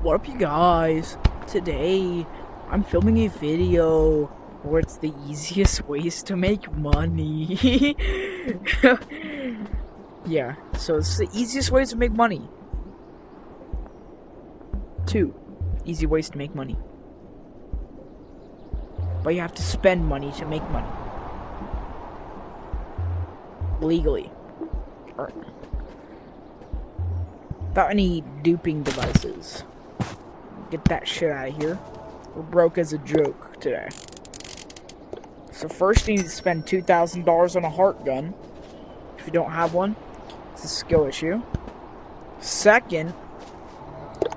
What up, you guys? Today, I'm filming a video where it's the easiest ways to make money. Yeah, so it's the easiest ways to make money. 2 easy ways to make money. But you have to spend money to make money. Legally. Or without any duping devices. Get that shit out of here. We're broke as a joke today. So first you need to spend $2,000 on a heart gun. If you don't have one, it's a skill issue. Second,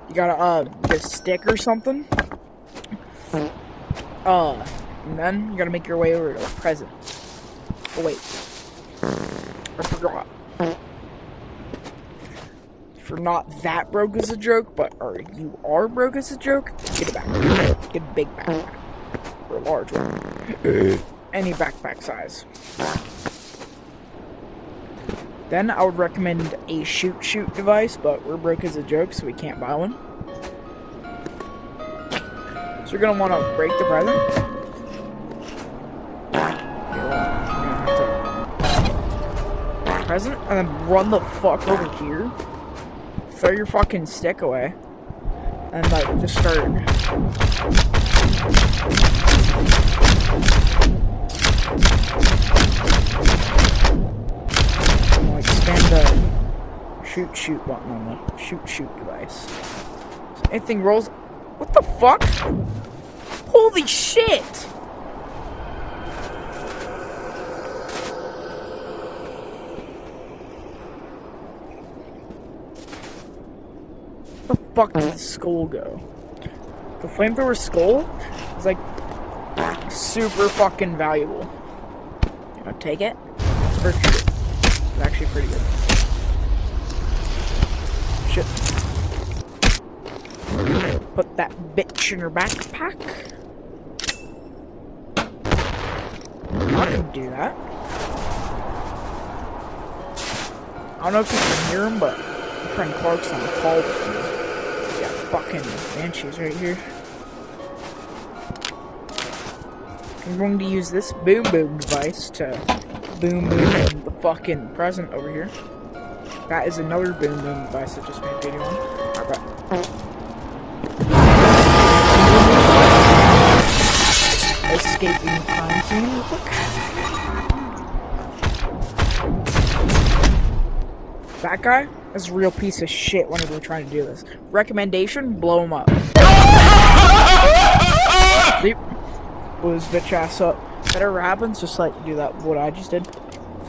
you gotta get a stick or something. And then you gotta make your way over to a present. Oh wait. I forgot. If you're not that broke as a joke, but you are broke as a joke, get a backpack. Get a big backpack. Or a large one. Any backpack size. Then I would recommend a shoot device, but we're broke as a joke, so we can't buy one. So you're gonna want to break the present. Present, and then run the fuck over here. Throw your fucking stick away. And like, just start. And, like, spam the shoot button on the shoot device. So anything rolls. What the fuck? Holy shit! Where the fuck did the skull go? The flamethrower skull is like super fucking valuable. You know, take it. It's pretty good. It's actually pretty good. Shit. Put that bitch in your backpack. I can do that. I don't know if you can hear him, but my friend Clark's on the call with me. Yeah, fucking banshees right here. I'm going to use this boom device to boom the fucking present over here. That is another boom device I just made a video on. Alright. Escaping the crime scene real quick. That guy is a real piece of shit whenever we're trying to do this. Recommendation, blow him up. See? Blew his bitch ass up. If that ever happens, just like do that, what I just did.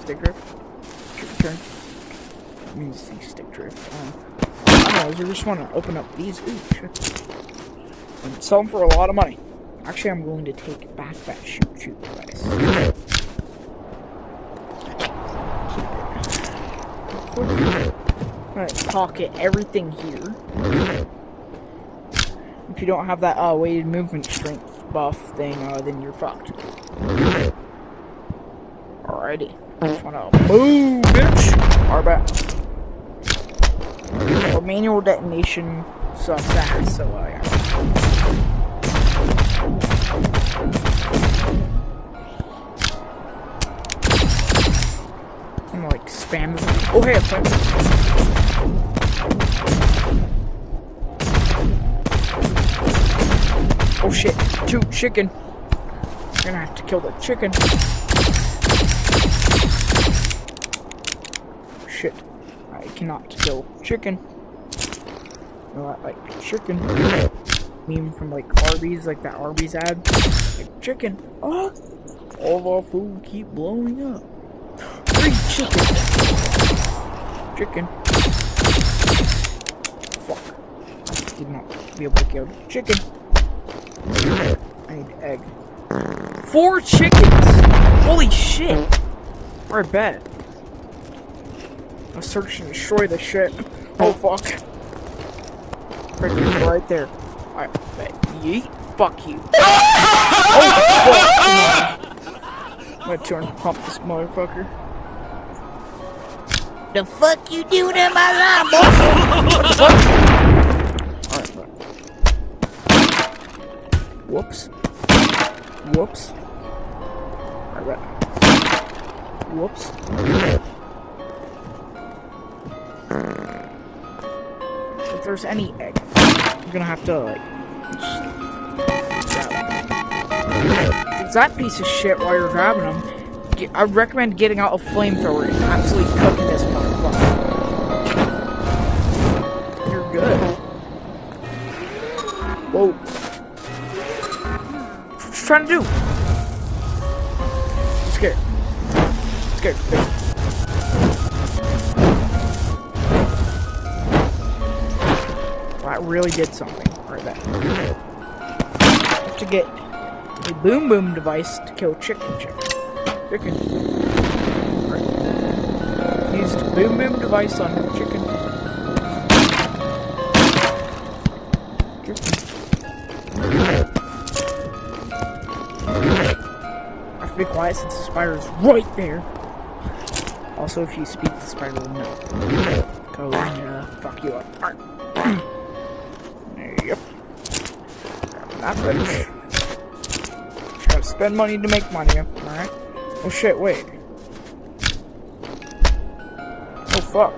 Stick drift. Turn. That means the stick drift. I don't know, you just want to open up these. Ooh, shit. And sell them for a lot of money. Actually, I'm going to take back that shoot device. Alright, pocket everything here. If you don't have that weighted movement strength buff thing, then you're fucked. Alrighty. Just wanna boom, bitch! Alright. Our manual detonation sucks ass, so yeah. I'm gonna like spam this. Oh hey, I'm oh shit, 2 chicken. I'm gonna have to kill the chicken. Shit, I cannot kill chicken. No, I like chicken. Meme from like Arby's, like that Arby's ad. Like chicken. Oh, all our food keep blowing up. Free chicken. Chicken. Fuck. Did not be able to kill chicken. I need egg. 4 chickens! Holy shit! I bet. I'll search and destroy the shit. Oh fuck. Right there. I bet. Yeet. Fuck you. Oh fuck! I'm gonna turn and pump this motherfucker. The fuck you doing in my life, boy? What the fuck? Alright, Whoops. Whoops. Alright. Whoops. So if there's any egg, I'm gonna have to, like, if it's that piece of shit while you're grabbing them, I would recommend getting out a flamethrower and absolutely cooking this motherfucker. You're good. Whoa. What you trying to do? I'm scared. I'm scared. That really did something right there. I have to get a boom boom device to kill chicken. Chicken. Right. Used boom boom device on chicken. I have to be quiet since the spider is right there. Also, if you speak, the spider will know. Go and fuck you up. Alright. Yep. Not rich. Just gotta spend money to make money, alright? Oh shit, wait. Oh fuck.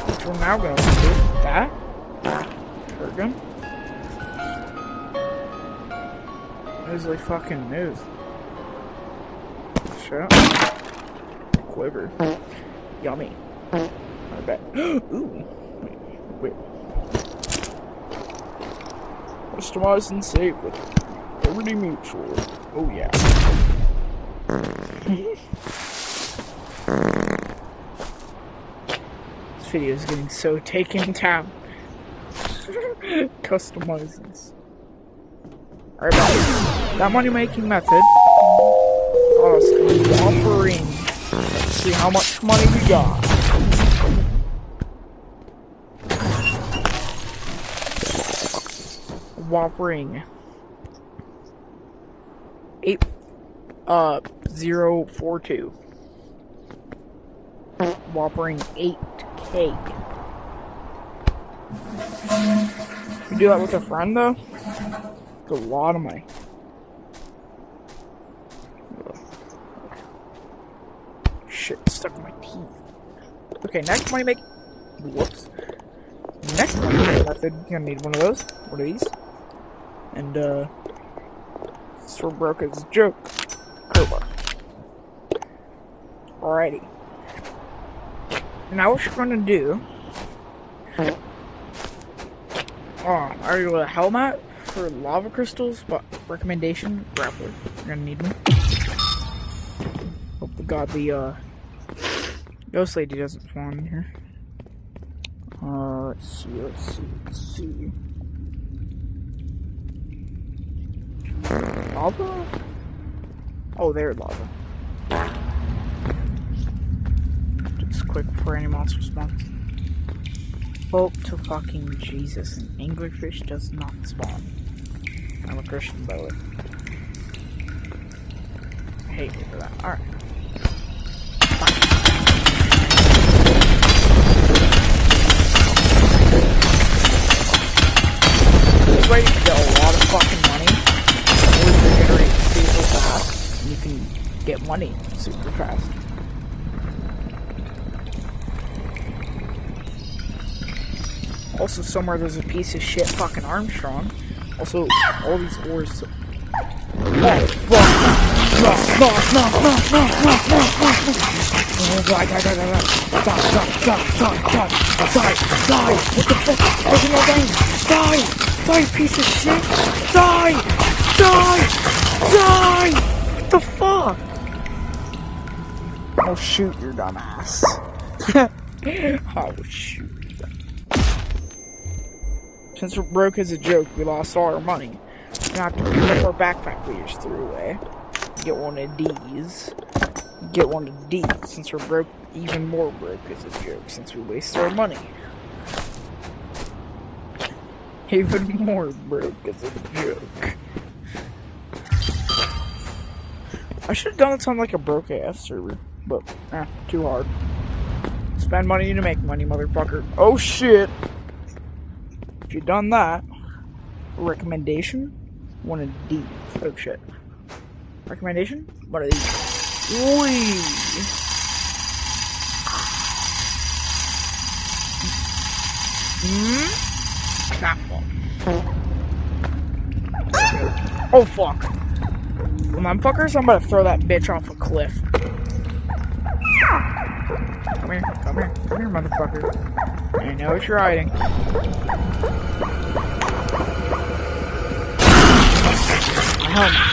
Which we're now gonna do? That? Turgan? Easily fucking move. Shit. Quiver. Yummy. I bet. Ooh. Wait. Customize and save with Liberty Mutual. Oh yeah. This video is getting so taken down. Customizes. Alright, that money making method. Whoppering. Let's see how much money we got. Whoppering 042. Whoppering 8K. You do that with a friend though? It's a lot of money. Shit, stuck in my teeth. Okay, next money make. Whoops. Next money making method, you're gonna need one of those. One of these. And, this for broke as a joke. Crowbar. Alrighty. Now what you're gonna do. I already got a helmet for lava crystals, but recommendation, grappler. You're gonna need one. Hope to God the, ghost lady doesn't spawn in here. Let's see. Lava? Oh, there's lava. Just quick before any monster spawns. Hope to fucking Jesus, an anglerfish does not spawn. I'm a Christian, by the way. I hate me for that. Alright. This way you can get a lot of fucking money. Always regenerate super fast. And you can get money super fast. Also, somewhere there's a piece of shit fucking Armstrong. Also, all these ores. Oh, fuck! No! Die! What the fuck? There's no game! Die! Die, piece of shit! Die! What the fuck? Oh, shoot, your dumb ass. Oh, shoot. Since we're broke as a joke, we lost all our money. We're gonna have to pick up our backpack leaders through away. Get one of these. Get one of these, since we're broke, even more broke as a joke, since we wasted our money. Even more broke as a joke. I should have done it on like a broke ass server, but too hard. Spend money to make money, motherfucker. Oh shit! If you've done that, recommendation. One of these. Oh shit. Recommendation? One of these. Whee! That one. Oh fuck. Come on, fuckers, I'm about to throw that bitch off a cliff. Come here, motherfucker. I know what you're hiding. My helmet.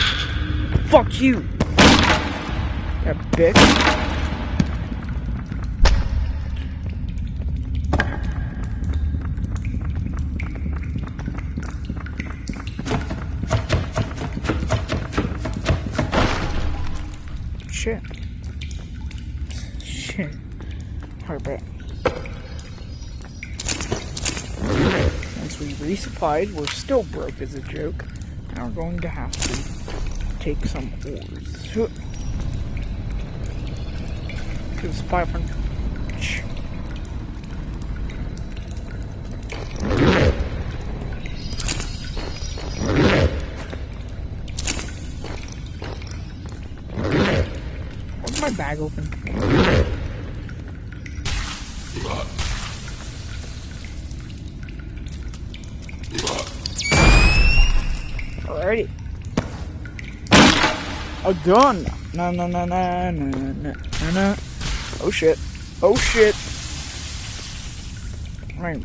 Fuck you! That bitch. Shit. Alright, bet. Since we resupplied, we're still broke as a joke. Now we're going to have to take some ores. Because 500. What's my bag open? Alrighty. A gun! No. Oh shit. I'm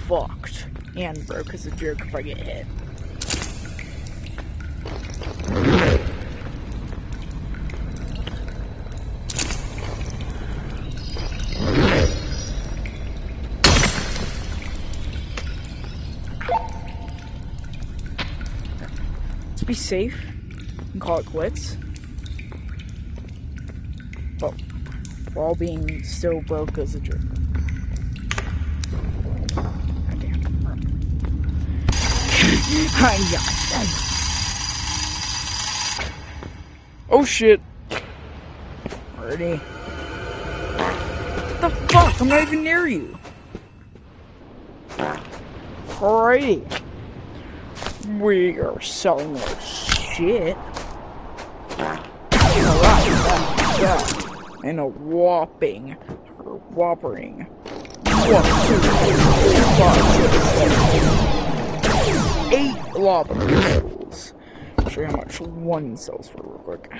fucked. And broke as a jerk if I get hit. Let's be safe and call it quits. But while being still broke as a jerk. Oh shit. Already. What the fuck? I'm not even near you. Alrighty. We are selling our shit. And a whoppering 1, 2, 3, 4, 5, 6, 7, 8 lava crystals. I'll show you how much one sells for real quick. I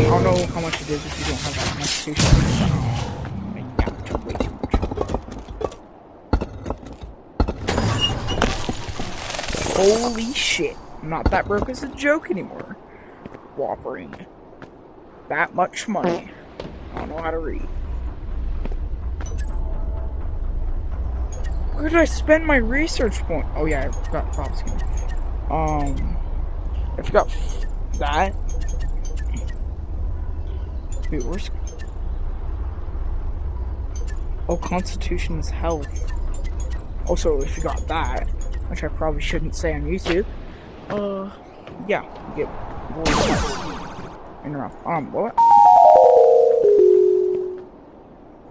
don't know how much it is if you don't have that constitution. Yeah, way too much. Holy shit. I'm not that broke as a joke anymore. Whoppering that much money. I don't know how to read. Where did I spend my research point? Oh yeah, I forgot prop skin. I forgot that. Wait, where's... Oh, Constitution's health. Also, if you got that, which I probably shouldn't say on YouTube. Yeah, you get more in a row. What?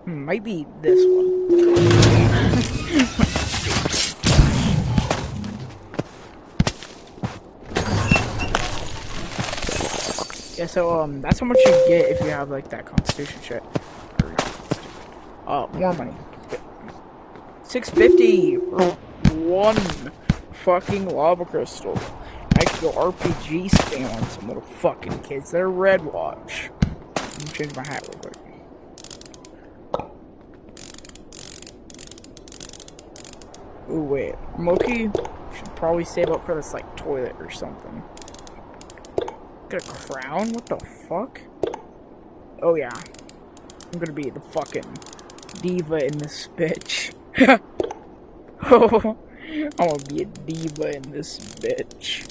Might be this one. Yeah, so, that's how much you get if you have, like, that Constitution shit. More money. $650 for one fucking lava crystal. I could go RPG spam on some little fucking kids. They're Red Watch. Let me change my hat real quick. Ooh, wait. Moki should probably save up for this, like, toilet or something. Get a crown? What the fuck? Oh, yeah. I'm gonna be the fucking diva in this bitch. Oh, I'm gonna be a diva in this bitch.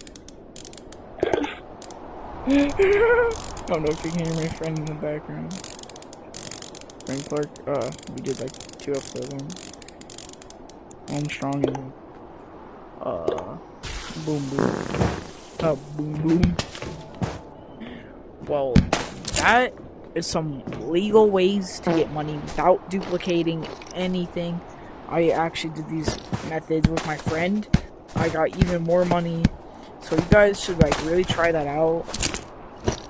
I don't know if you can hear my friend in the background. Frank Clark, we did like 2 episodes on Armstrong and Boom Boom. Boom Boom. Well, that is some legal ways to get money without duplicating anything. I actually did these methods with my friend, I got even more money. So you guys should like really try that out.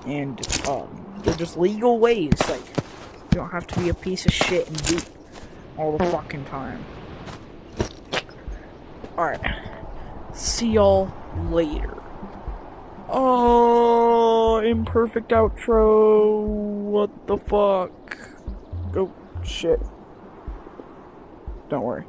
And they're just legal ways. Like, you don't have to be a piece of shit and dupe all the fucking time. Alright. See y'all later. Oh, imperfect outro. What the fuck? Oh, shit. Don't worry.